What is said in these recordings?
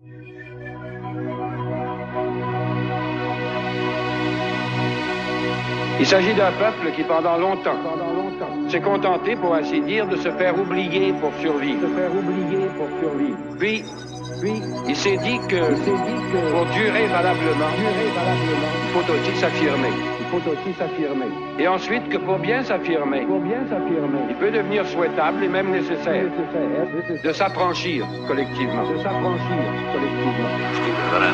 Il s'agit d'un peuple qui, pendant longtemps, s'est contenté, pour ainsi dire, de se faire oublier pour survivre. Puis, il s'est dit que, pour durer valablement, il faut aussi s'affirmer. Et ensuite que pour bien s'affirmer, il peut devenir souhaitable et même nécessaire de s'affranchir collectivement. Le là,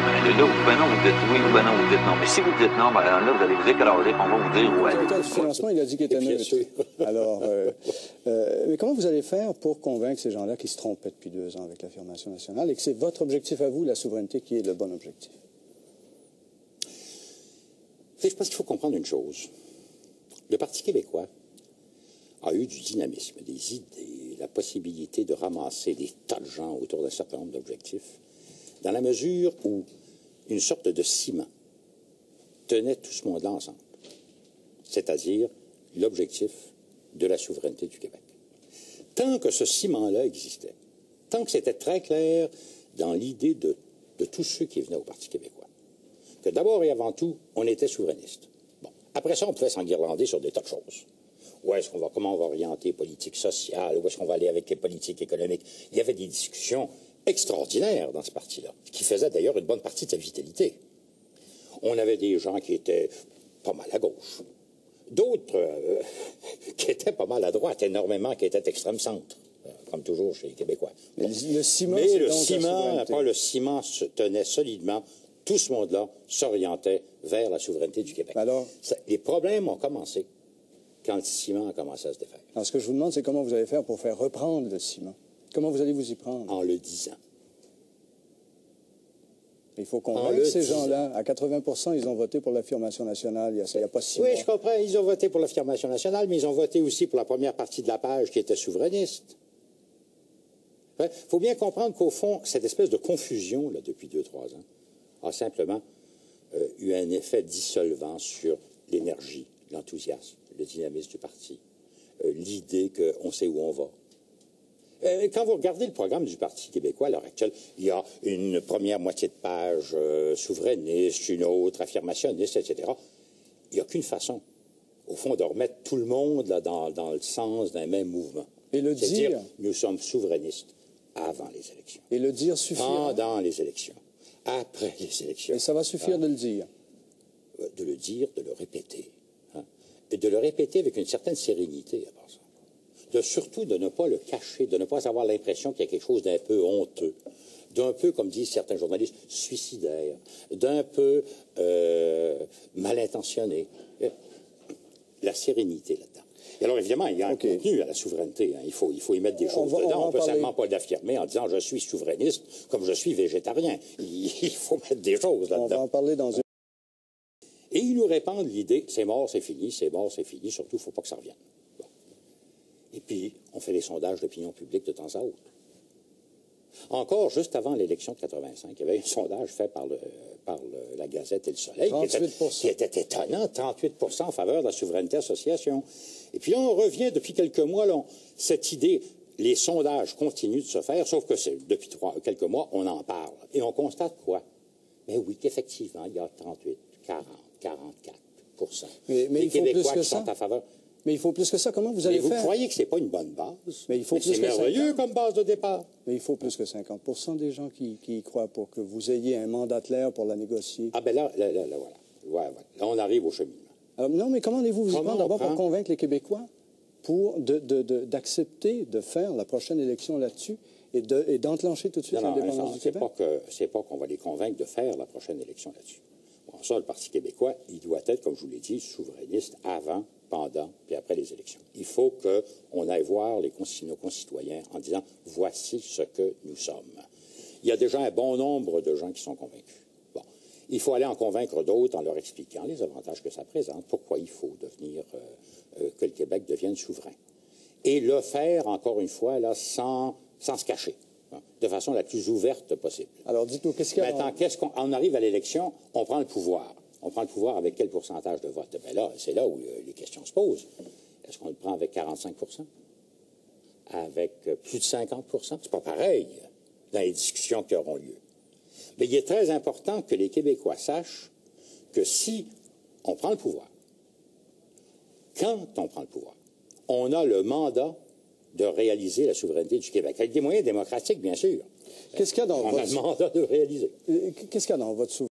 ben non, vous dites oui, ben non, vous dites non. Mais si vous dites non, ben là, vous allez vous écraser, on va vous dire où aller. Le financement, il a dit qu'il était neutre. Alors, mais comment vous allez faire pour convaincre ces gens-là qui se trompaient depuis 2 ans avec l'affirmation nationale et que c'est votre objectif à vous, la souveraineté, qui est le bon objectif? Je pense qu'il faut comprendre une chose. Le Parti québécois a eu du dynamisme, des idées, la possibilité de ramasser des tas de gens autour d'un certain nombre d'objectifs, dans la mesure où une sorte de ciment tenait tout ce monde-là ensemble, c'est-à-dire l'objectif de la souveraineté du Québec. Tant que ce ciment-là existait, tant que c'était très clair dans l'idée de tous ceux qui venaient au Parti québécois, que d'abord et avant tout, on était souverainiste. Bon. Après ça, on pouvait s'enguirlander sur des tas de choses. Comment on va orienter les politiques sociales? Où est-ce qu'on va aller avec les politiques économiques? Il y avait des discussions extraordinaires dans ce parti-là, qui faisaient d'ailleurs une bonne partie de sa vitalité. On avait des gens qui étaient pas mal à gauche. D'autres qui étaient pas mal à droite, énormément qui étaient extrême centre, comme toujours chez les Québécois. Mais le ciment, le ciment se tenait solidement. Tout ce monde-là s'orientait vers la souveraineté du Québec. Alors, les problèmes ont commencé quand le ciment a commencé à se défaire. Alors, ce que je vous demande, c'est comment vous allez faire pour faire reprendre le ciment. Comment vous allez vous y prendre? En le disant. Il faut convaincre ces gens-là. À 80 ils ont voté pour l'affirmation nationale il n'y a pas 6 mois. Oui, je comprends. Ils ont voté pour l'affirmation nationale, mais ils ont voté aussi pour la première partie de la page qui était souverainiste. Il faut bien comprendre qu'au fond, cette espèce de confusion, là, depuis 2-3 ans, a simplement eu un effet dissolvant sur l'énergie, l'enthousiasme, le dynamisme du parti, l'idée qu'on sait où on va. Quand vous regardez le programme du Parti québécois à l'heure actuelle, il y a une première moitié de page souverainiste, une autre affirmationniste, etc. Il n'y a qu'une façon, au fond, de remettre tout le monde là, dans le sens d'un même mouvement. Et le dire, nous sommes souverainistes avant les élections. Et le dire suffira. Pendant les élections. Après les élections. Et ça va suffire de le dire. De le dire, de le répéter. Et de le répéter avec une certaine sérénité, à part ça. Surtout de ne pas le cacher, de ne pas avoir l'impression qu'il y a quelque chose d'un peu honteux, d'un peu, comme disent certains journalistes, suicidaire, d'un peu mal intentionné. La sérénité là-dedans. Et alors, évidemment, il y a un contenu à la souveraineté. Il faut y mettre des choses dedans. On ne peut seulement pas l'affirmer en disant « je suis souverainiste » comme je suis végétarien. Il faut mettre des choses là-dedans. On va en parler dans une... Et ils nous répandent l'idée « c'est mort, c'est fini, surtout, il ne faut pas que ça revienne. » Bon. Et puis, on fait des sondages d'opinion publique de temps à autre. Encore, juste avant l'élection de 85, il y avait un sondage fait par la Gazette et le Soleil qui était étonnant, 38% en faveur de la souveraineté association. Et puis là, on revient depuis quelques mois, là, cette idée, les sondages continuent de se faire, sauf que depuis quelques mois, on en parle. Et on constate quoi? Mais oui, qu'effectivement, il y a 38, 40, 44%. Mais des Québécois qui sont en faveur. Mais il faut plus que ça. Comment vous allez faire? Vous croyez que ce n'est pas une bonne base? Mais il faut plus c'est merveilleux comme base de départ. Mais il faut plus que 50% des gens qui y croient pour que vous ayez un mandataire pour la négocier. Ah ben là, voilà. Là, on arrive au cheminement. Alors, non, mais comment allez-vous vous y prendre d'abord pour convaincre les Québécois d'accepter de faire la prochaine élection là-dessus et d'enclencher tout de suite l'indépendance du Québec? C'est pas qu'on va les convaincre de faire la prochaine élection là-dessus. Bon, ça, le Parti québécois, il doit être, comme je vous l'ai dit, souverainiste avant, pendant puis après les élections. Il faut qu'on aille voir nos concitoyens en disant « voici ce que nous sommes ». Il y a déjà un bon nombre de gens qui sont convaincus. Bon, il faut aller en convaincre d'autres en leur expliquant les avantages que ça présente, pourquoi il faut que le Québec devienne souverain. Et le faire, encore une fois, là, sans se cacher, de façon la plus ouverte possible. Alors, dites-nous, qu'est-ce qu'il y a... Maintenant, on arrive à l'élection, on prend le pouvoir. On prend le pouvoir avec quel pourcentage de vote? Ben là, c'est là où les questions se posent. Est-ce qu'on le prend avec 45%? Avec plus de 50%? C'est pas pareil dans les discussions qui auront lieu. Mais il est très important que les Québécois sachent que si on prend le pouvoir, quand on prend le pouvoir, on a le mandat de réaliser la souveraineté du Québec, avec des moyens démocratiques, bien sûr. Qu'est-ce qu'il y a dans on a le mandat de réaliser. Qu'est-ce qu'il y a dans votre souveraineté?